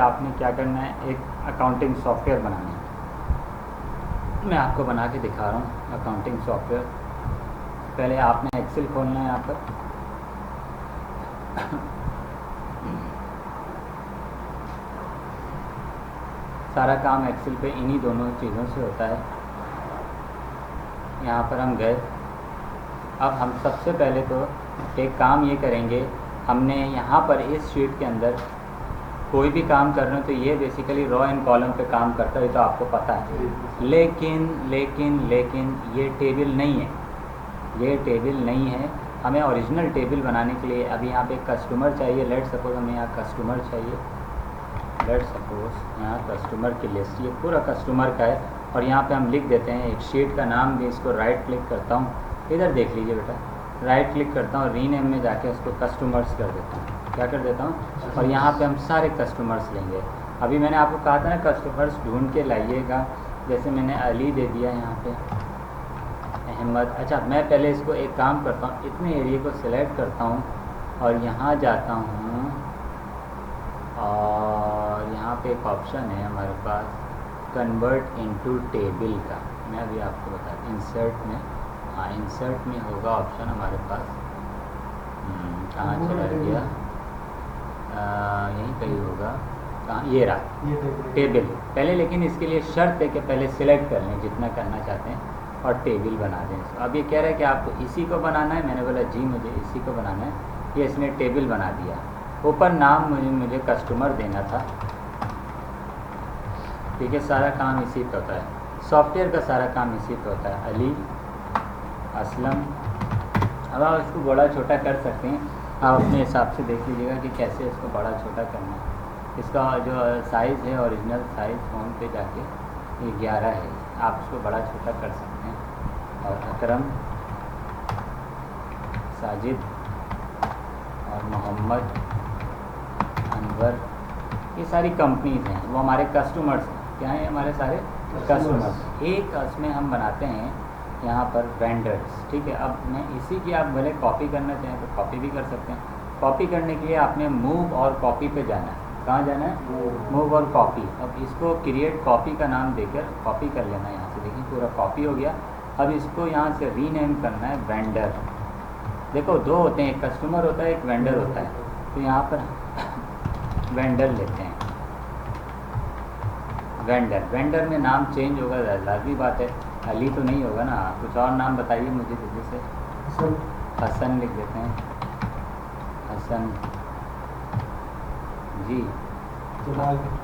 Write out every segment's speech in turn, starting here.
आपने क्या करना है, एक अकाउंटिंग सॉफ्टवेयर बनाना है। मैं आपको बना के दिखा रहा हूँ अकाउंटिंग सॉफ्टवेयर। पहले आपने एक्सेल खोलना है यहाँ पर। सारा काम एक्सेल पे इन्हीं दोनों चीज़ों से होता है। यहाँ पर हम गए। अब हम सबसे पहले तो एक काम ये करेंगे, हमने यहाँ पर इस शीट के अंदर कोई भी काम कर रहे हो तो ये बेसिकली रो एंड कॉलम पे काम करता है, तो आपको पता है। लेकिन ये टेबल नहीं है, ये टेबल नहीं है। हमें ओरिजिनल टेबल बनाने के लिए अभी यहाँ पे कस्टमर चाहिए। लेट सपोज हमें यहाँ कस्टमर चाहिए। लेट सपोज यहाँ कस्टमर की लिस्ट, ये पूरा कस्टमर का है। और यहाँ पे हम लिख देते हैं एक शीट का नाम भी। इसको राइट क्लिक करता हूँ, इधर देख लीजिए बेटा, राइट क्लिक करता हूँ, रीनेम में जाके उसको कस्टमर्स कर देता हूँ। क्या कर देता हूँ, और यहाँ पे हम सारे कस्टमर्स लेंगे। अभी मैंने आपको कहा था ना कस्टमर्स ढूंढ के लाइएगा। जैसे मैंने अली दे दिया यहाँ पे, अहमद। अच्छा, मैं पहले इसको एक काम करता हूँ, इतने एरिया को सिलेक्ट करता हूँ और यहाँ जाता हूँ। और यहाँ पे एक ऑप्शन है हमारे पास, कन्वर्ट इनटू टेबल का। मैं अभी आपको बताता हूँ, इंसर्ट में, हाँ इंसर्ट में होगा ऑप्शन हमारे पास। कहाँ चला गया, यहीं कहीं होगा। कहाँ, ये रहा टेबल। पहले लेकिन इसके लिए शर्त है कि पहले सिलेक्ट कर लें जितना करना चाहते हैं और टेबल बना दें। अब ये कह रहा है कि आपको इसी को बनाना है। मैंने बोला जी मुझे इसी को बनाना है। ये इसने टेबल बना दिया। ऊपर नाम मुझे कस्टमर देना था। ठीक है, सारा काम इसी पे होता है, सॉफ्टवेयर का सारा काम इसी पे होता है। अली, असलम। अब आप इसको बड़ा छोटा कर सकते हैं, आप अपने हिसाब से देख लीजिएगा कि कैसे इसको बड़ा छोटा करना है। इसका जो साइज़ है ओरिजिनल साइज़ फ़ोन पे जाके ये 11 है, आप इसको बड़ा छोटा कर सकते हैं। और अकरम, साजिद और मोहम्मद, अनवर, ये सारी कंपनीज़ हैं, वो हमारे कस्टमर्स हैं। क्या हैं हमारे सारे कस्टमर्स। एक उसमें हम बनाते हैं यहाँ पर वेंडर्स। ठीक है, अब मैं इसी की आप भले कॉपी करना चाहें तो कॉपी भी कर सकते हैं। कॉपी करने के लिए आपने मूव और कॉपी पे जाना है। कहाँ जाना है, मूव और कॉपी। अब इसको क्रिएट कॉपी का नाम देकर कॉपी कर लेना है। यहाँ से देखिए पूरा कॉपी हो गया। अब इसको यहाँ से रीनेम करना है वेंडर। देखो दो होते हैं, एक कस्टमर होता है, एक वेंडर होता है। तो यहाँ पर वेंडर लेते हैं। वेंडर में नाम चेंज होगा, लाजमी बात है। अली तो नहीं होगा ना, कुछ और नाम बताइए मुझे जल्दी से। हसन लिख देते हैं, हसन जी।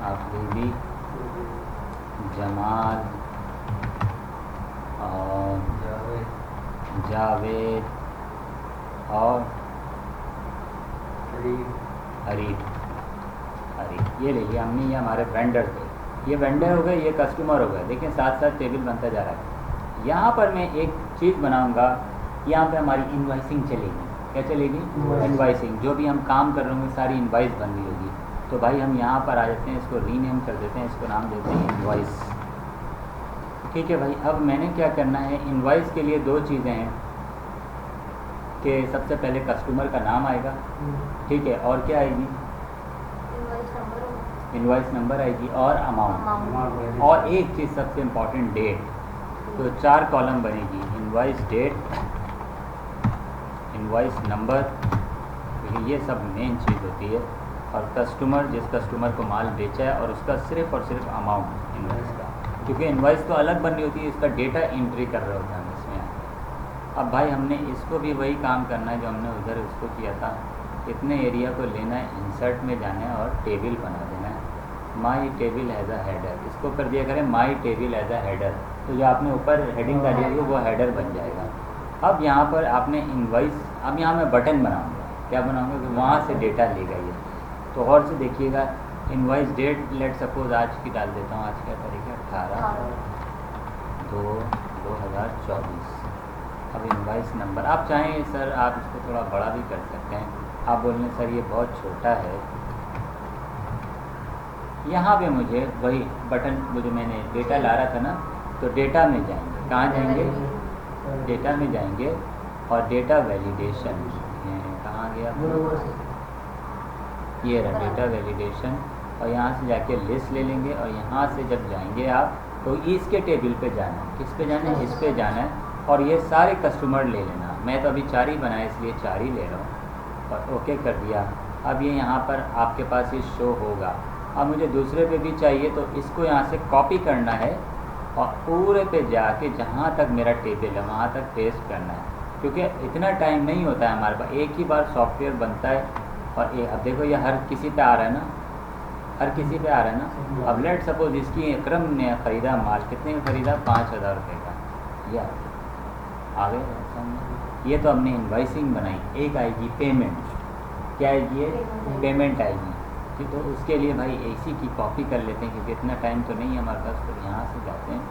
आफरीदी, जमाल और जावेद और हरीफ। ये ले लिया हमने, ये हमारे वेंडर थे। ये वेंडर हो गए, ये कस्टमर हो गए। देखिए साथ साथ टेबल बनता जा रहा है। यहाँ पर मैं एक चीज़ बनाऊँगा, यहाँ पे हमारी इनवाइसिंग चलेगी। क्या चलेगी, इनवाइसिंग। जो भी हम काम कर रहे होंगे सारी इनवाइस बन रही होगी। तो भाई हम यहाँ पर आ जाते हैं, इसको रीनेम कर देते हैं, इसको नाम देते हैं इनवाइस। ठीक है भाई, अब मैंने क्या करना है, इनवाइस के लिए दो चीज़ें हैं कि सबसे पहले कस्टमर का नाम आएगा। ठीक है, और क्या आएगी, इनवाइस नंबर आएगी और अमाउंट। और एक चीज़ सबसे इम्पॉर्टेंट, डेट। तो 4 कॉलम बनेगी, इनवाइस डेट, इनवाइस नंबर, ये सब मेन चीज़ होती है। और कस्टमर, जिस कस्टमर को माल बेचा है, और उसका सिर्फ़ और सिर्फ अमाउंट इनवाइस का, क्योंकि इनवाइस तो अलग बन रही होती है, इसका डेटा एंट्री कर रहे होते हैं हम इसमें। अब भाई हमने इसको भी वही काम करना है जो हमने उधर उसको किया था। इतने एरिया को लेना है, इंसर्ट में जाना है और टेबल बना देना है। My table as a header, इसको कर दिया करें my table as a header. तो जो आपने ऊपर हेडिंग डाली होगी वो हेडर बन जाएगा। अब यहाँ पर आपने इनवाइस, अब यहाँ मैं बटन बनाऊँगा। क्या बनाऊँगा कि वहाँ से डेटा लेगा ये। तो और से देखिएगा, इनवाइस डेट लेट सपोज आज की डाल देता हूँ। आज क्या तारीख है, 18/2/2024। अब इनवाइस नंबर, आप चाहें सर आप इसको थोड़ा बड़ा भी कर सकते हैं। आप बोल रहे सर ये बहुत छोटा है। यहाँ पे मुझे वही बटन, वो जो मैंने डेटा ला रहा था ना, तो डेटा में जाएंगे। कहाँ जाएंगे, डेटा में जाएंगे और डेटा वैलिडेशन। कहाँ गया, ये रहा डेटा वैलिडेशन। और यहाँ से जाके लिस्ट ले लेंगे और यहाँ से जब जाएंगे आप तो इसके टेबल पे जाना है। किस पे जाना है? इस पे जाना है और ये सारे कस्टमर ले लेना। मैं तो अभी 4 ही बनाए इसलिए 4 ही ले रहा हूँ और ओके कर दिया। अब ये यहाँ पर आपके पास ये शो होगा। अब मुझे दूसरे पे भी चाहिए तो इसको यहाँ से कॉपी करना है और पूरे पे जाके जहाँ तक मेरा टेबल है वहाँ तक पेस्ट करना है, क्योंकि इतना टाइम नहीं होता है हमारे पास। एक ही बार सॉफ्टवेयर बनता है और अब देखो ये हर किसी पे आ रहा है ना, हर किसी पे आ रहा है ना। अब लेट सपोज इसकी अकरम ने ख़रीदा माल, कितने का ख़रीदा? 5000 रुपये का। या आ गए। ये तो हमने इनवाइसिंग बनाई। एक आएगी पेमेंट। क्या आएगी? पेमेंट आएगी। ठीक, तो उसके लिए भाई इसी की कॉपी कर लेते हैं क्योंकि इतना टाइम तो नहीं है हमारे पास। तो यहाँ से जाते हैं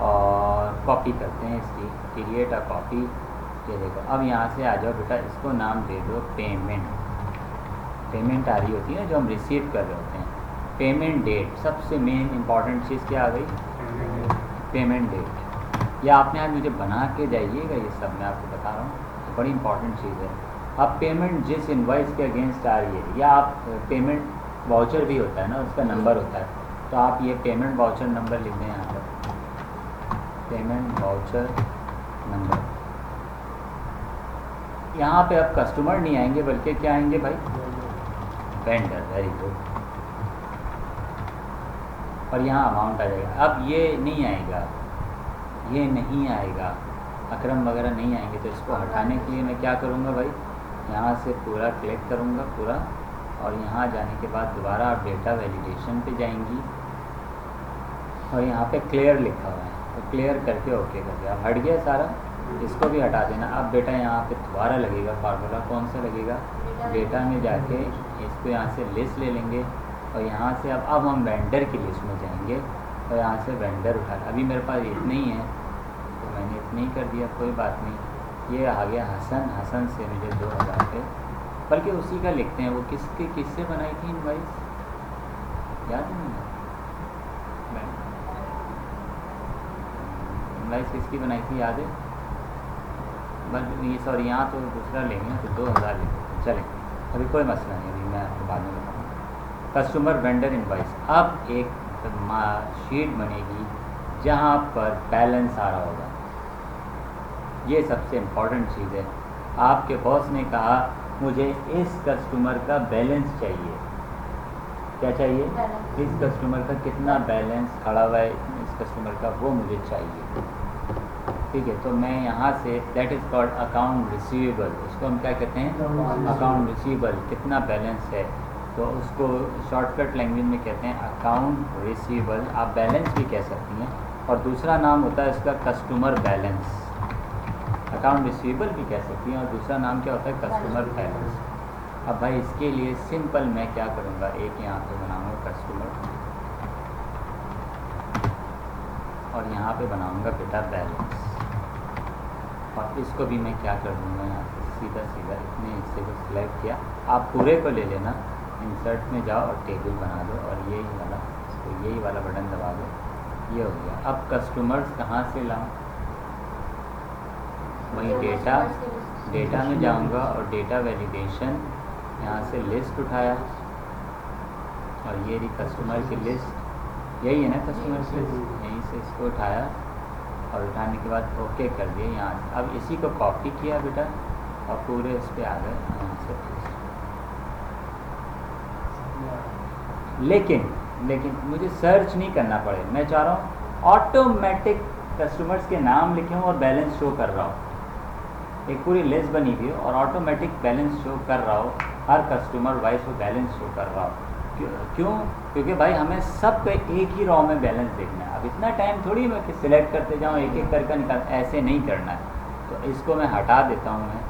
और कॉपी करते हैं इसकी, क्रिएट अ कॉपी। ये देखो अब यहाँ से आ जाओ बेटा, इसको नाम दे दो पेमेंट। पेमेंट आ रही होती है ना जो हम रिसीव कर रहे होते हैं। पेमेंट डेट, सबसे मेन इंपॉर्टेंट चीज़ क्या आ गई? Payment date. या आपने आज मुझे बना के जाइएगा, ये सब मैं आपको बता रहा हूँ, बड़ी इंपॉर्टेंट चीज़ है। अब पेमेंट जिस इनवाइस के अगेंस्ट आ रही है, या आप पेमेंट वाउचर भी होता है ना, उसका नंबर होता है, तो आप ये पेमेंट वाउचर नंबर लिख दें यहाँ पर, पेमेंट वाउचर नंबर। यहाँ पे अब कस्टमर नहीं आएंगे बल्कि क्या आएंगे भाई? वेंडर। Very good. और यहाँ अमाउंट आ जाएगा। अब ये नहीं आएगा, ये नहीं आएगा, अकरम वगैरह नहीं आएंगे। तो इसको हटाने के लिए मैं क्या करूँगा भाई? यहाँ से पूरा क्लिक करूँगा पूरा, और यहाँ जाने के बाद दोबारा आप डेटा वैलिडेशन पे जाएंगी और यहाँ पे क्लियर लिखा हुआ है, तो क्लियर करके ओके कर दिया। अब हट गया सारा, इसको भी हटा देना। अब बेटा यहाँ पे दोबारा लगेगा फार्मूला। कौन सा लगेगा? डेटा में जाके इसको यहाँ से लिस्ट ले लेंगे और यहाँ से अब हम वेंडर की लिस्ट में जाएंगे और यहाँ से वेंडर उठा। अभी मेरे पास इतने ही है तो मैंने इतने ही कर दिया, कोई बात नहीं। ये आ गया हसन। हसन से मुझे 2000 रुपये, बल्कि उसी का लिखते हैं। वो किससे बनाई थी इनवाइस? याद है मुझे इनवाइस किसकी बनाई थी? याद है? बस ये सॉरी, यहाँ तो दूसरा लेंगे तो 2000 लेंगे। चलें, अभी कोई मसला नहीं, अभी मैं आपको बाद में बताऊँगा। Customer vendor invoice. अब एक शीट बनेगी जहाँ पर बैलेंस आ रहा होगा। ये सबसे इम्पोर्टेंट चीज़ है। आपके बॉस ने कहा मुझे इस कस्टमर का बैलेंस चाहिए। क्या चाहिए? इस कस्टमर का कितना बैलेंस खड़ा हुआ है इस कस्टमर का, वो मुझे चाहिए। ठीक है, तो मैं यहाँ say that is called account receivable. उसको हम क्या कहते हैं? Account receivable. कितना बैलेंस है, तो उसको शॉर्टकट लैंग्वेज में कहते हैं अकाउंट रिसीवेबल। आप बैलेंस भी कह सकती हैं, और दूसरा नाम होता है इसका कस्टमर बैलेंस। अकाउंट रिसीवेबल भी कह सकती हैं और दूसरा नाम क्या होता है? Customer balance. अब भाई इसके लिए सिंपल मैं क्या करूँगा, एक यहाँ पे बनाऊँगा कस्टमर और यहाँ पे बनाऊँगा बेटा बैलेंस, और इसको भी मैं क्या कर दूँगा यहाँ से सीधा इतने हिस्से को सिलेक्ट किया। आप पूरे को ले लेना, इंसर्ट में जाओ और टेबल बना दो और यही वाला बटन दबा दो। ये हो गया। अब कस्टमर्स कहाँ से लाऊं? वही डेटा में जाऊंगा और डेटा वैलिडेशन, यहाँ से लिस्ट उठाया और ये रही कस्टमर की लिस्ट। यही है ना कस्टमर की लिस्ट? यहीं से इसको उठाया और उठाने के बाद ओके कर दिए यहाँ से। अब इसी को कॉपी किया बेटा और पूरे इस पर आ गए यहाँ से। लेकिन मुझे सर्च नहीं करना पड़े। मैं चाह रहा हूँ ऑटोमेटिक कस्टमर्स के नाम लिखे हों और बैलेंस शो कर रहा हो। एक पूरी लिस्ट बनी हुई और ऑटोमेटिक बैलेंस शो कर रहा हो, हर कस्टमर वाइज वो बैलेंस शो कर रहा हो। क्यों? क्योंकि भाई हमें सब पे एक ही रॉ में बैलेंस देखना है। अब इतना टाइम थोड़ी मैं कि सिलेक्ट करते जाऊँ, एक एक करके निकाल, ऐसे नहीं करना है। तो इसको मैं हटा देता हूँ। मैं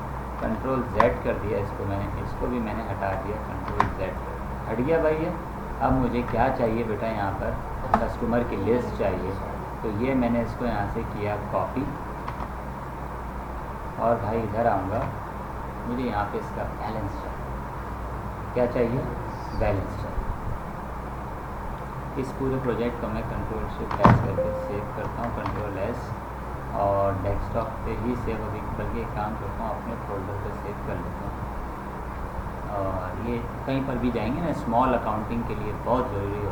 कंट्रोल Z कर दिया इसको भी मैंने हटा दिया, कंट्रोल Z हट गया भाई ये। अब मुझे क्या चाहिए बेटा? यहाँ पर कस्टमर की लिस्ट चाहिए, तो ये मैंने इसको यहाँ से किया कॉपी, और भाई इधर आऊँगा, मुझे यहाँ पे इसका बैलेंस चाहिए। क्या चाहिए? बैलेंस चाहिए। इस पूरे प्रोजेक्ट को मैं कंट्रोल शिफ्ट एस करके सेव करता हूँ, कंट्रोल S, और डेस्कटॉप पे ही सेव, अभी बल्कि एक काम करता हूँ अपने फोल्डर पे सेव कर लेता हूँ। और ये कहीं पर भी जाएंगे ना, स्मॉल अकाउंटिंग के लिए बहुत ज़रूरी होता है।